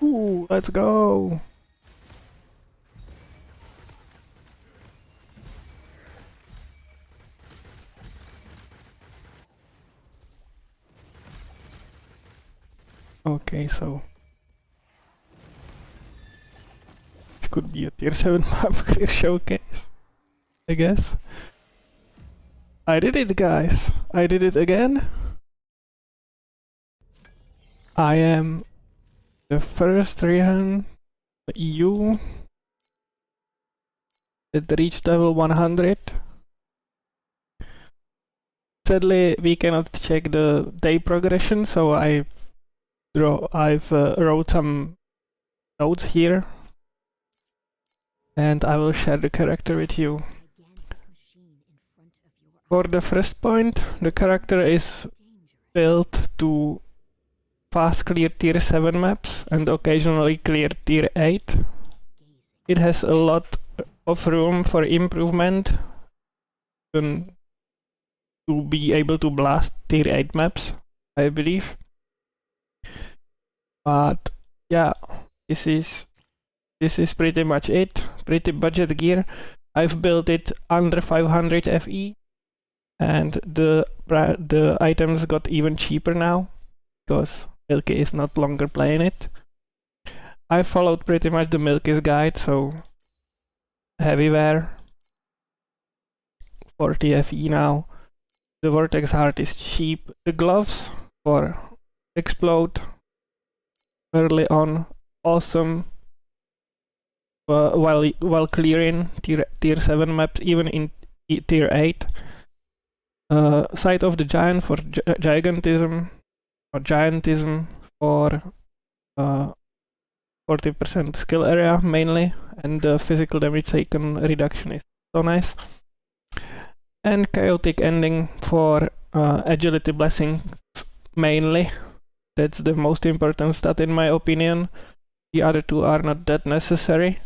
Woo! Let's go! Okay, so this could be a tier 7 map clear showcase, I guess. I did it, guys! I did it again! I am the first Rehan EU that reached level 100. Sadly, we cannot check the day progression, so I've wrote some notes here, and I will share the character with you. For the first point, the character is built to fast clear tier 7 maps and occasionally clear tier 8. It has a lot of room for improvement to be able to blast tier 8 maps, I believe. But yeah, this is pretty much it. Pretty budget gear. I've built it under 500 FE, and the items got even cheaper now because Milky is not longer playing it. I followed pretty much the Milkys guide, so heavy wear, 40 FE now. The Vortex Heart is cheap. The gloves for explode early on, awesome. While clearing tier 7 maps, even in tier 8. Sight of the Giant for gigantism, or giantism for 40% skill area mainly, and the physical damage taken reduction is so nice. And chaotic ending for agility blessings mainly. That's the most important stat in my opinion. The other two are not that necessary.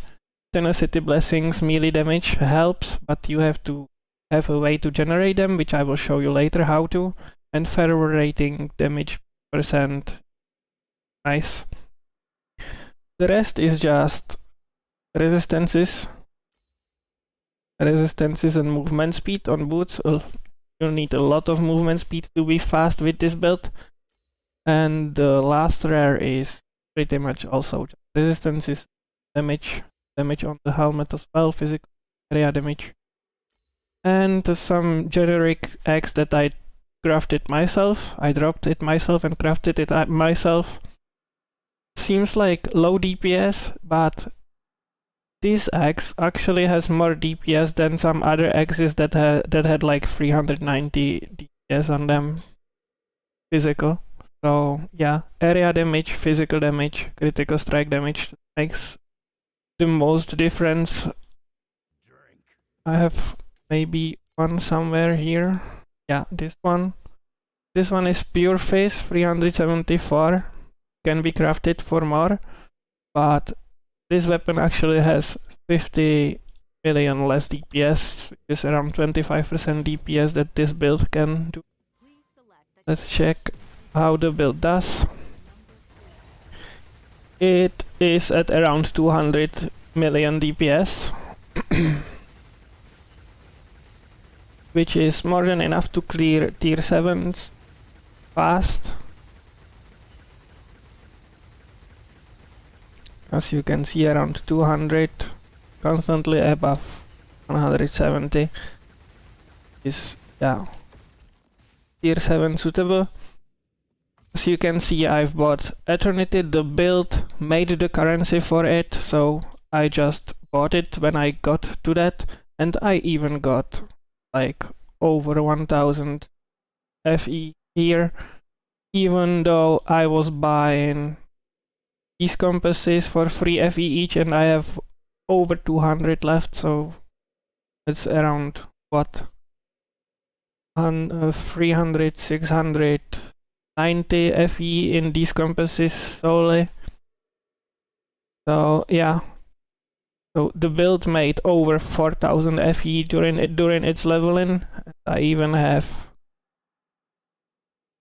Tenacity blessings melee damage helps, but you have to have a way to generate them, which I will show you later how to. And fervor rating damage percent, nice. The rest is just resistances and movement speed on boots. You need a lot of movement speed to be fast with this build. And the last rare is pretty much also just resistances, damage on the helmet as well, physical area damage. And some generic eggs that I crafted myself. I dropped it myself and crafted it myself. Seems like low DPS, but this axe actually has more DPS than some other axes that had like 390 DPS on them. Physical. So yeah, area damage, physical damage, critical strike damage makes the most difference. I have maybe one somewhere here. Yeah, this one. This one is pure face, 374. Can be crafted for more, but this weapon actually has 50 million less DPS, which is around 25% DPS that this build can do. Let's check how the build does. It is at around 200 million DPS, which is more than enough to clear tier 7s fast. As you can see, around 200, constantly above 170 is, yeah, tier 7 suitable. As you can see, I've bought Eternity. The build made the currency for it, so I just bought it when I got to that, and I even got like over 1000 FE here, even though I was buying these compasses for 3 FE each, and I have over 200 left, so it's around what, 300, 600, 90 FE in these compasses solely. So yeah, so the build made over 4000 FE during its leveling. I even have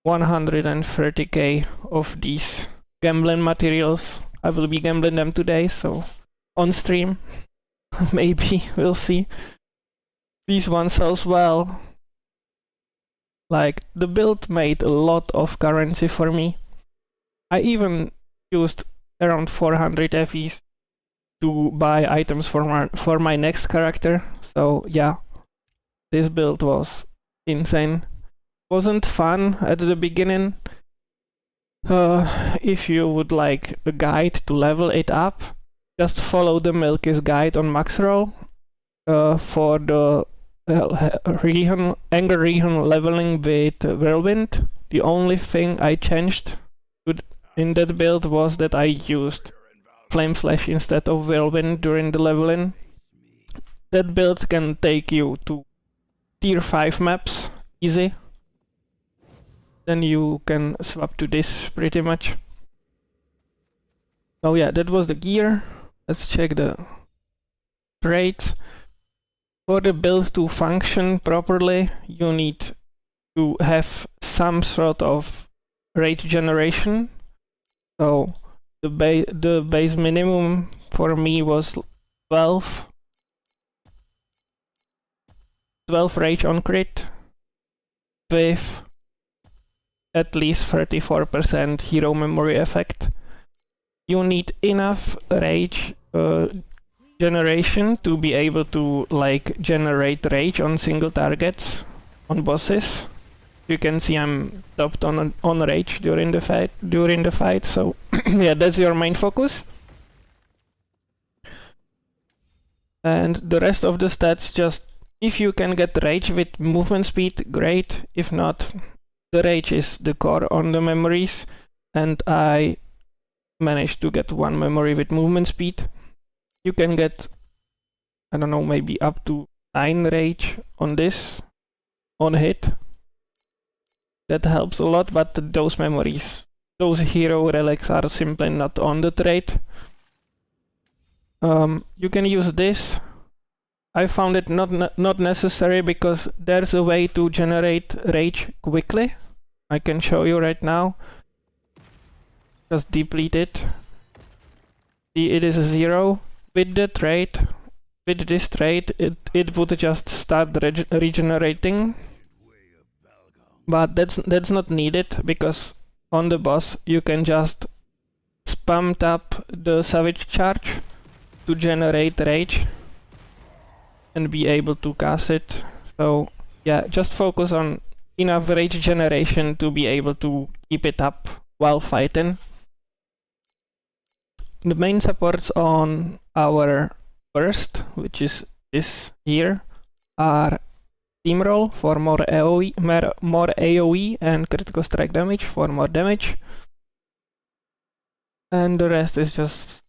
130k of these gambling materials I will be gambling them today, so on stream. Maybe, we'll see. These one sells well. Like, the build made a lot of currency for me. I even used around 400 FEs to buy items for my next character. So yeah, this build was insane. Wasn't fun at the beginning. If you would like a guide to level it up, just follow the Milkys guide on max roll for the Anger Rehan leveling with Whirlwind. The only thing I changed in that build was that I used Flame Slash instead of Whirlwind during the leveling. That build can take you to tier 5 maps easy. Then you can swap to this pretty much. Oh yeah, that was the gear. Let's check the traits. For the build to function properly, you need to have some sort of rage generation. So the base minimum for me was 12 rage on crit with at least 34% hero memory effect. You need enough rage generation to be able to like generate rage on single targets on bosses. You can see I'm topped on rage during the fight. So yeah, that's your main focus. And the rest of the stats, just if you can get rage with movement speed, great. If not, the rage is the core on the memories, and I managed to get 1 memory with movement speed. You can get, I don't know, maybe up to 9 rage on this, on hit. That helps a lot, but those memories, those hero relics are simply not on the trait. You can use this. I found it not necessary because there's a way to generate rage quickly. I can show you right now. Just deplete it. See, it is 0. With the trait, with this trait, it would just start regenerating. But that's not needed, because on the boss you can just spam tap the Savage Charge to generate rage and be able to cast it. So yeah, just focus on enough rage generation to be able to keep it up while fighting. The main supports on our burst, which is this here, are Steamroll for more AoE and critical strike damage for more damage. And the rest is just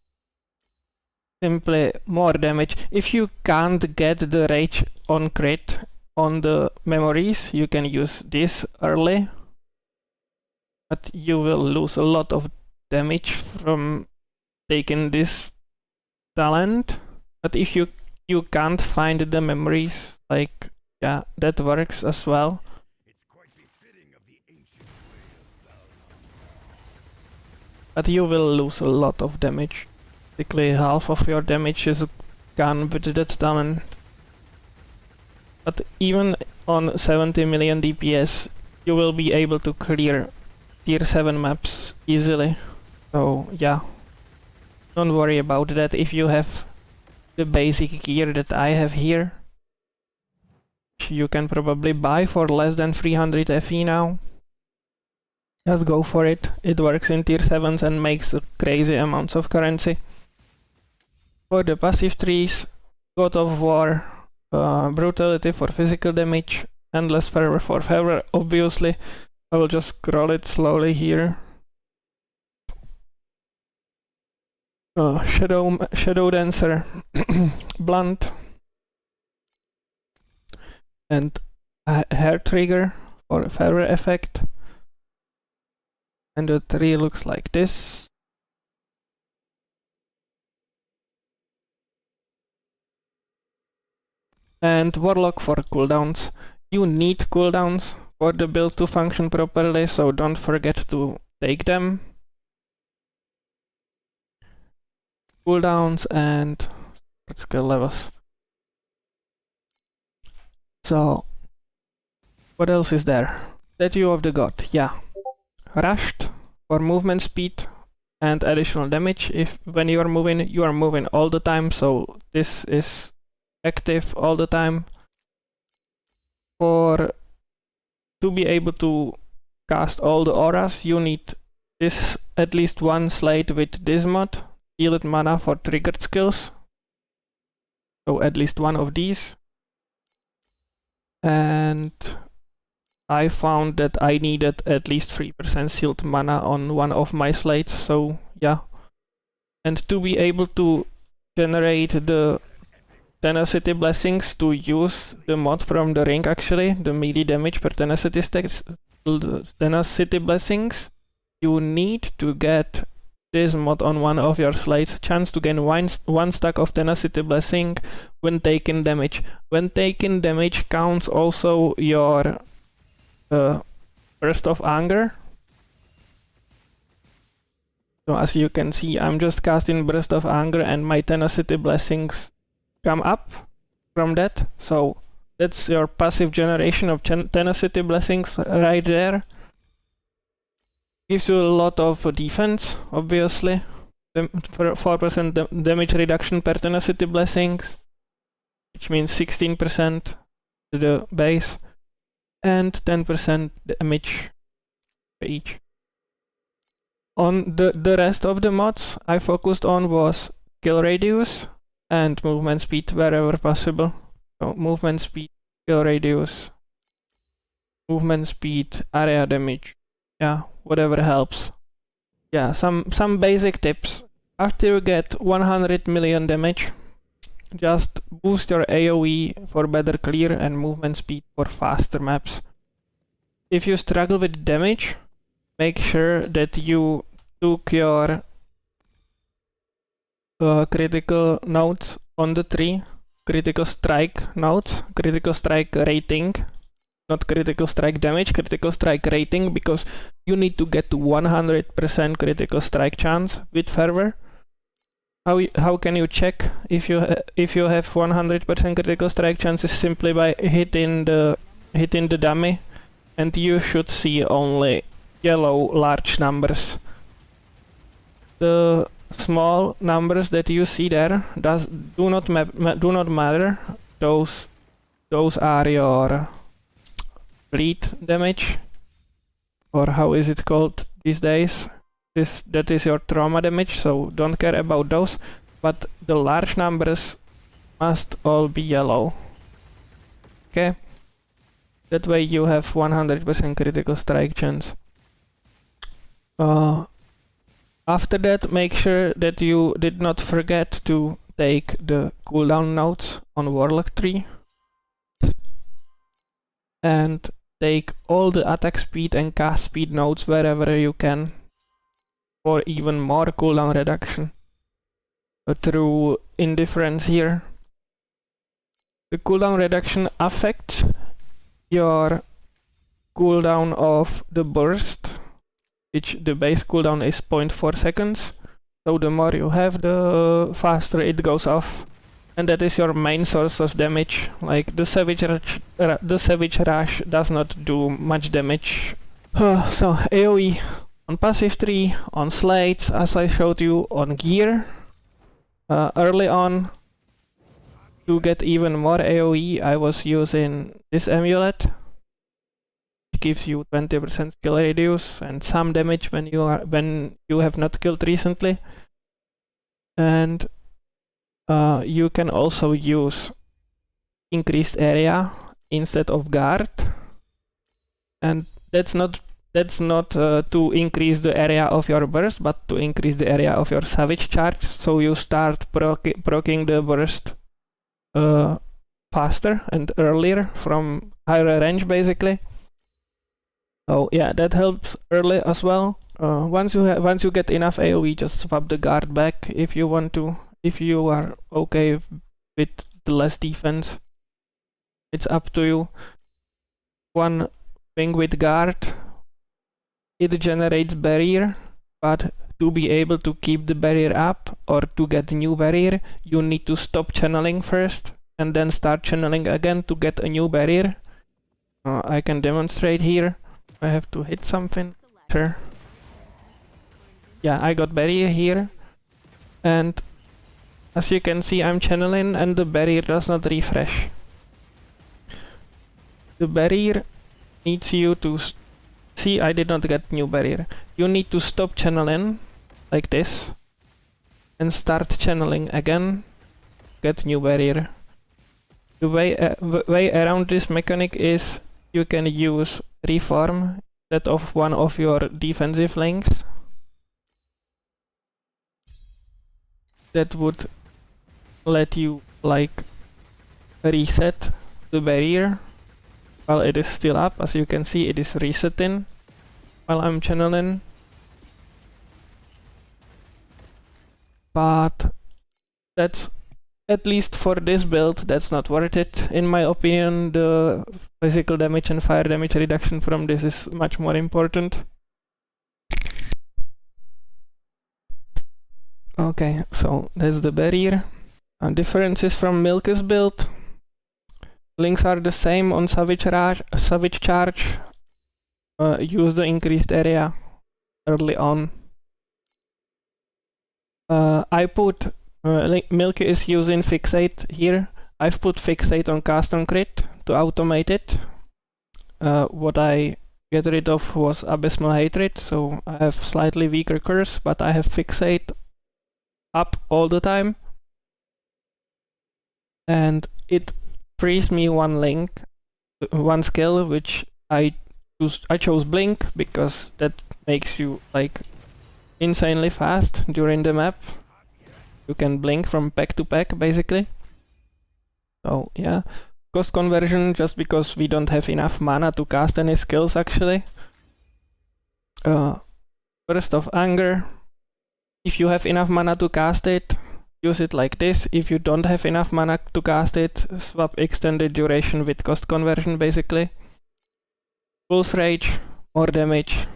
simply more damage. If you can't get the rage on crit on the memories, you can use this early. But you will lose a lot of damage from taking this talent. But if you can't find the memories, like, yeah, that works as well. But you will lose a lot of damage. Basically half of your damage is gone with that talent. But even on 70 million DPS, you will be able to clear tier 7 maps easily. So yeah, don't worry about that if you have the basic gear that I have here. You can probably buy for less than 300 FE now. Just go for it. It works in tier 7s and makes crazy amounts of currency. For the passive trees, God of War, Brutality for physical damage, Endless Fervor for Fervor, obviously. I will just scroll it slowly here. Shadow Dancer, Blunt, and Hair Trigger for Fervor effect. And the tree looks like this. And Warlock for cooldowns. You need cooldowns for the build to function properly, so don't forget to take them. cooldowns and skill levels. So, what else is there? Statue of the God, yeah. Rushed for movement speed and additional damage. If when you are moving all the time, so this is active all the time. To be able to cast all the auras, you need this at least one slate with this mod, healed mana for triggered skills. So at least one of these. And I found that I needed at least 3% sealed mana on one of my slates, so yeah. And to be able to generate the Tenacity blessings, to use the mod from the ring actually, the melee damage per Tenacity stacks, Tenacity blessings, you need to get this mod on one of your slates. Chance to gain one stack of Tenacity blessing when taking damage. When taking damage counts also your Burst of Anger. So as you can see, I'm just casting Burst of Anger and my Tenacity blessings come up from that. So that's your passive generation of Tenacity blessings right there. Gives you a lot of defense, obviously. For 4% damage reduction per Tenacity blessings, which means 16% to the base, and 10% damage for each. On the rest of the mods I focused on was kill radius and movement speed wherever possible. So movement speed, kill radius, movement speed, area damage. Yeah, whatever helps. Yeah, some basic tips. After you get 100 million damage, just boost your AoE for better clear and movement speed for faster maps. If you struggle with damage, make sure that you took your critical nodes on the tree, critical strike nodes, critical strike rating, not critical strike damage, critical strike rating, because you need to get to 100% critical strike chance with fervor. How can you check if you have 100% critical strike chances? Simply by hitting the dummy, and you should see only yellow large numbers. The small numbers that you see there do not matter. Those are your bleed damage, or how is it called these days? That is your trauma damage, so don't care about those, but the large numbers must all be yellow. Okay? That way you have 100% critical strike chance. After that, make sure that you did not forget to take the cooldown nodes on Warlock tree. And take all the attack speed and cast speed nodes wherever you can, for even more cooldown reduction through indifference here. The cooldown reduction affects your cooldown of the burst, which the base cooldown is 0.4 seconds. So the more you have, the faster it goes off. And that is your main source of damage. Like the Savage Rush does not do much damage. So AoE on passive tree, on slates, as I showed you, on gear. Early on, to get even more AoE, I was using this amulet, which gives you 20% skill radius and some damage when you have not killed recently. And you can also use increased area instead of guard, and that's not to increase the area of your burst, but to increase the area of your savage charge. So you start proccing the burst faster and earlier from higher range, basically. So yeah, that helps early as well. Once you get enough AoE, just swap the guard back if you want to. If you are okay with the less defense, it's up to you. One thing with guard, it generates barrier, but to be able to keep the barrier up or to get a new barrier, you need to stop channeling first and then start channeling again to get a new barrier. I can demonstrate here. I have to hit something. Sure. Yeah, I got barrier here. And as you can see, I'm channeling and the barrier does not refresh. The barrier needs you to see, I did not get new barrier. You need to stop channeling like this and start channeling again, get new barrier. The way around this mechanic is you can use reform instead of one of your defensive links. That would let you like reset the barrier while it is still up. As you can see, it is resetting while I'm channeling. But that's, at least for this build, that's not worth it. In my opinion, the physical damage and fire damage reduction from this is much more important. Okay, so that's the barrier. Differences from Milkys build. Links are the same on Savage Charge. Use the increased area early on. I put Milky is using Fixate here. I've put Fixate on Cast on Crit to automate it. What I get rid of was Abysmal Hatred, so I have slightly weaker curse, but I have Fixate up all the time. And it frees me one skill, which I chose Blink because that makes you like insanely fast during the map. You can blink from pack to pack basically. So yeah, cost conversion just because we don't have enough mana to cast any skills actually. Burst of Anger. If you have enough mana to cast it, use it like this. If you don't have enough mana to cast it, swap extended duration with cost conversion basically. Pulse Rage, more damage,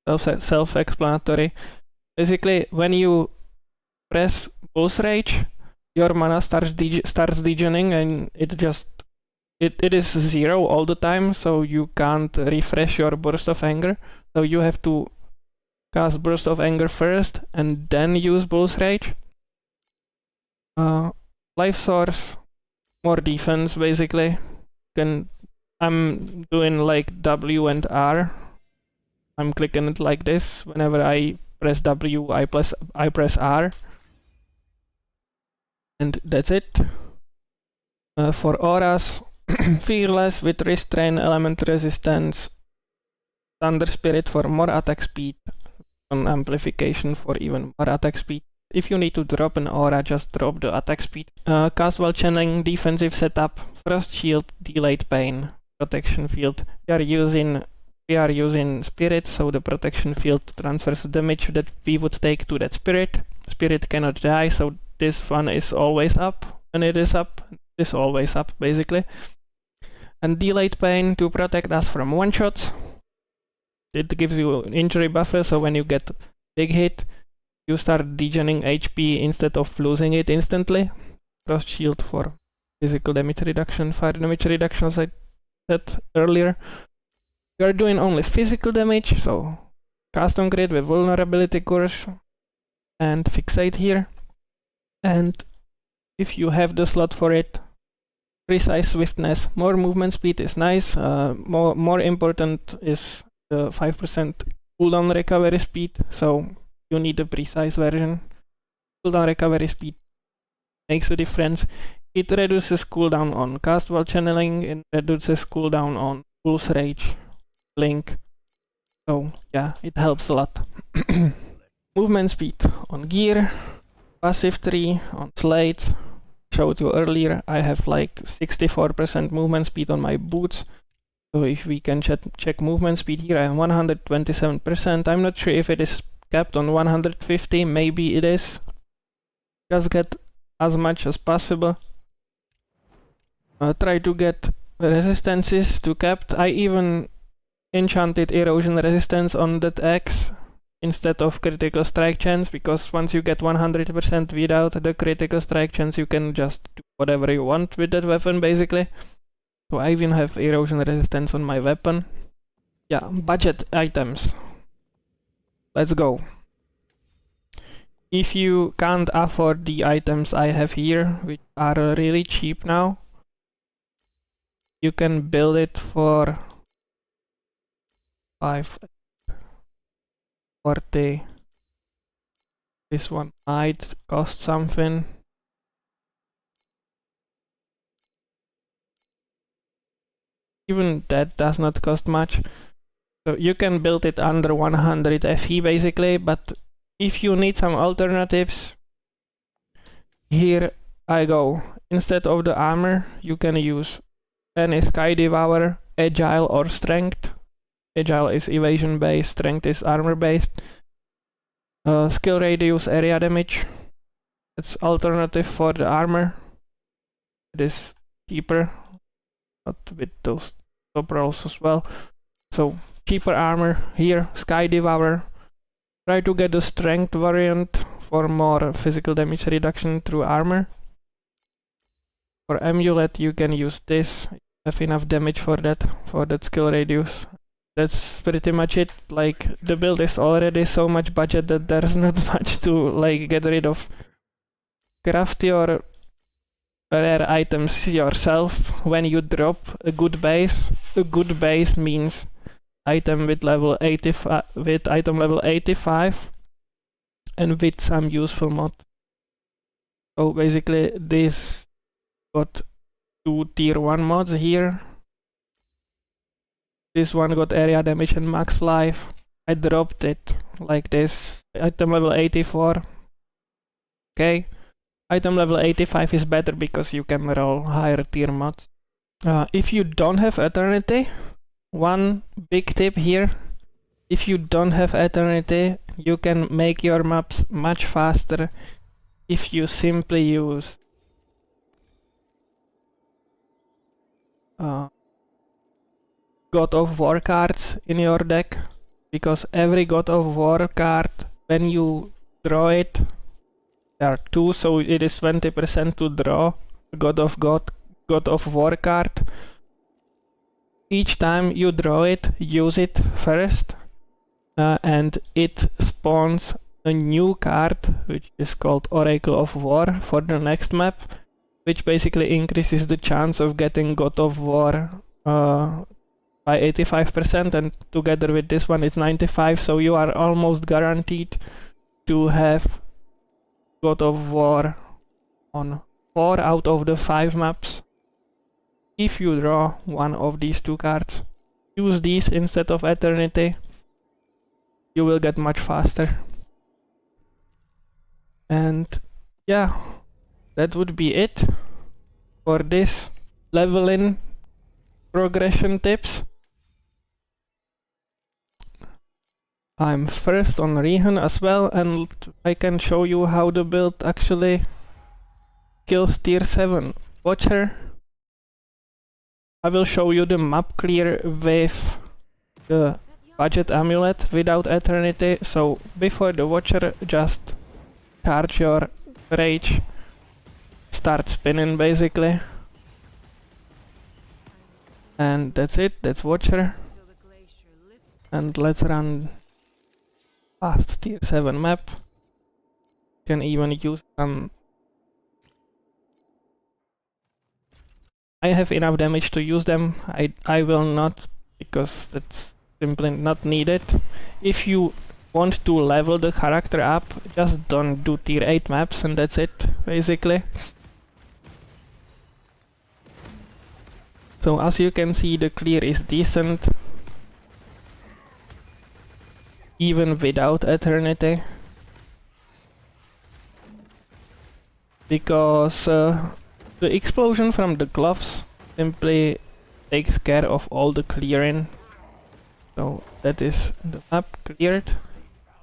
self-explanatory. Basically, when you press Pulse Rage, your mana starts degening and it is 0 all the time, so you can't refresh your Burst of Anger. So you have to cast Burst of Anger first and then use Pulse Rage. Life Source, more defense basically. I'm doing like W and R. I'm clicking it like this. Whenever I press W, I press R. And that's it. For auras, Fearless with Restrain, Element Resistance, Thunder Spirit for more attack speed, and Amplification for even more attack speed. If you need to drop an aura, just drop the attack speed. Cast while channeling, defensive setup, Frost Shield, Delayed Pain, Protection Field. We are using Spirit, so the Protection Field transfers damage that we would take to that Spirit. Spirit cannot die, so this one is always up. When it is up, it's always up, basically. And Delayed Pain to protect us from one-shots. It gives you an injury buffer, so when you get big hit, you start degening HP instead of losing it instantly. Frost Shield for physical damage reduction, fire damage reduction, as I said earlier. We are doing only physical damage, so Cast on Crit with Vulnerability Curse and Fixate here. And if you have the slot for it, Precise Swiftness. More movement speed is nice. More important is the 5% cooldown recovery speed, so you need a precise version. Cooldown recovery speed makes a difference. It reduces cooldown on cast while channeling, it reduces cooldown on Pulse Rage, Blink. So yeah, it helps a lot. Movement speed on gear, passive tree on slates. Showed you earlier, I have like 64% movement speed on my boots. So if we can check movement speed here, I have 127%. I'm not sure if it is capped on 150, maybe it is. Just get as much as possible. Try to get resistances to capped. I even enchanted erosion resistance on that axe instead of critical strike chance, because once you get 100% without the critical strike chance, you can just do whatever you want with that weapon basically. So I even have erosion resistance on my weapon. Yeah, budget items. Let's go. If you can't afford the items I have here, which are really cheap now, you can build it for 540. This one might cost something. Even that does not cost much. So you can build it under 100 FE basically, but if you need some alternatives, here I go. Instead of the armor, you can use any Sky Devour, Agile or Strength. Agile is evasion based, Strength is armor based. Skill radius, area damage. It's alternative for the armor. It is cheaper, not with those top rolls as well. So cheaper armor here, Sky Devour. Try to get the Strength variant for more physical damage reduction through armor. For Amulet you can use this, you have enough damage for that skill radius. That's pretty much it. Like, the build is already so much budget that there's not much to like get rid of. Craft your rare items yourself when you drop a good base. A good base means item with level 85, with item level 85 and with some useful mod. So basically this got 2 tier 1 mods here. This one got area damage and max life. I dropped it like this. Item level 84. Okay. Item level 85 is better because you can roll higher tier mods. If you don't have Eternity, one big tip here. If you don't have Eternity, you can make your maps much faster if you simply use God of War cards in your deck, because every God of War card, when you draw it, there are 2, so it is 20% to draw God of War card. Each time you draw it, use it first, and it spawns a new card, which is called Oracle of War, for the next map, which basically increases the chance of getting God of War by 85%, and together with this one it's 95, so you are almost guaranteed to have God of War on 4 out of the 5 maps. If you draw one of these 2 cards, use these instead of Eternity, you will get much faster. And yeah, that would be it for this leveling progression tips. I'm first on Rehan as well, and I can show you how the build actually kills tier 7 Watcher. I will show you the map clear with the budget amulet without Eternity. So before the Watcher, just charge your rage, start spinning basically. And that's it, that's Watcher. And let's run fast tier 7 map. Can even use some. I have enough damage to use them. I will not, because that's simply not needed. If you want to level the character up, just don't do tier 8 maps and that's it, basically. So as you can see, the clear is decent, even without Eternity, because the explosion from the gloves simply takes care of all the clearing. So that is the map cleared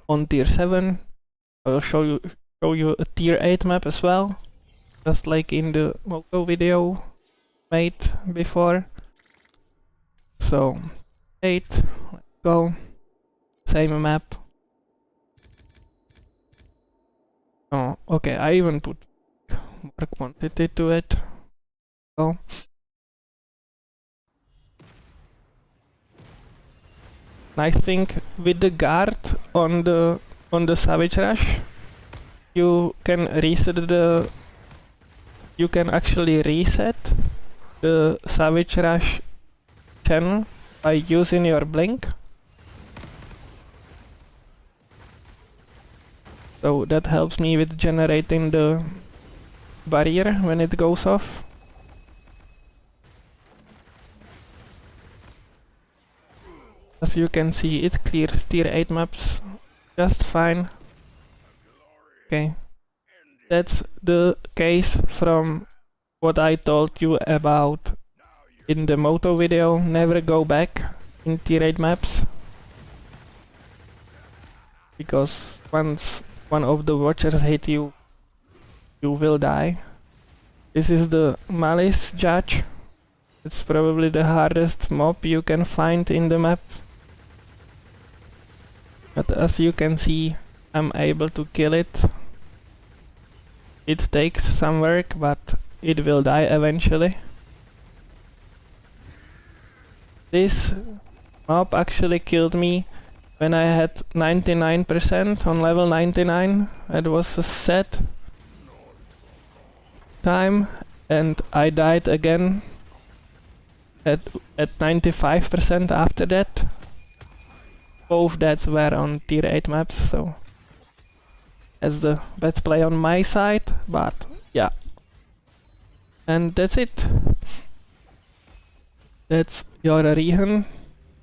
on tier 7. I will show you a tier 8 map as well, just like in the Moto video made before. So 8, let's go. Same map, Oh, okay, I even put more quantity to it. So nice thing with the guard on the Savage Rush, you can actually reset the Savage Rush channel by using your blink. So that helps me with generating the barrier when it goes off. As you can see, it clears tier 8 maps just fine. Okay, that's the case from what I told you about in the Moto video. Never go back in tier 8 maps, because once one of the watchers hit you, you will die. This is the Malice Judge. It's probably the hardest mob you can find in the map. But as you can see, I'm able to kill it. It takes some work, but it will die eventually. This mob actually killed me when I had 99% on level 99. It was a set time, and I died again at 95% after that. Both deaths were on tier 8 maps, so that's the best play on my side, but yeah. And that's it. That's your Rehan,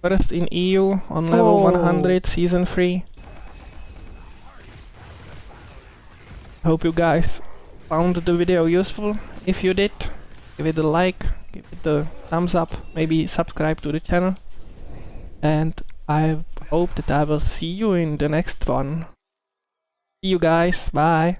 first in EU on level 100 season 3. Hope you guys found the video useful. If you did, give it a like, give it a thumbs up, maybe subscribe to the channel, and I hope that I will see you in the next one. See you guys, bye!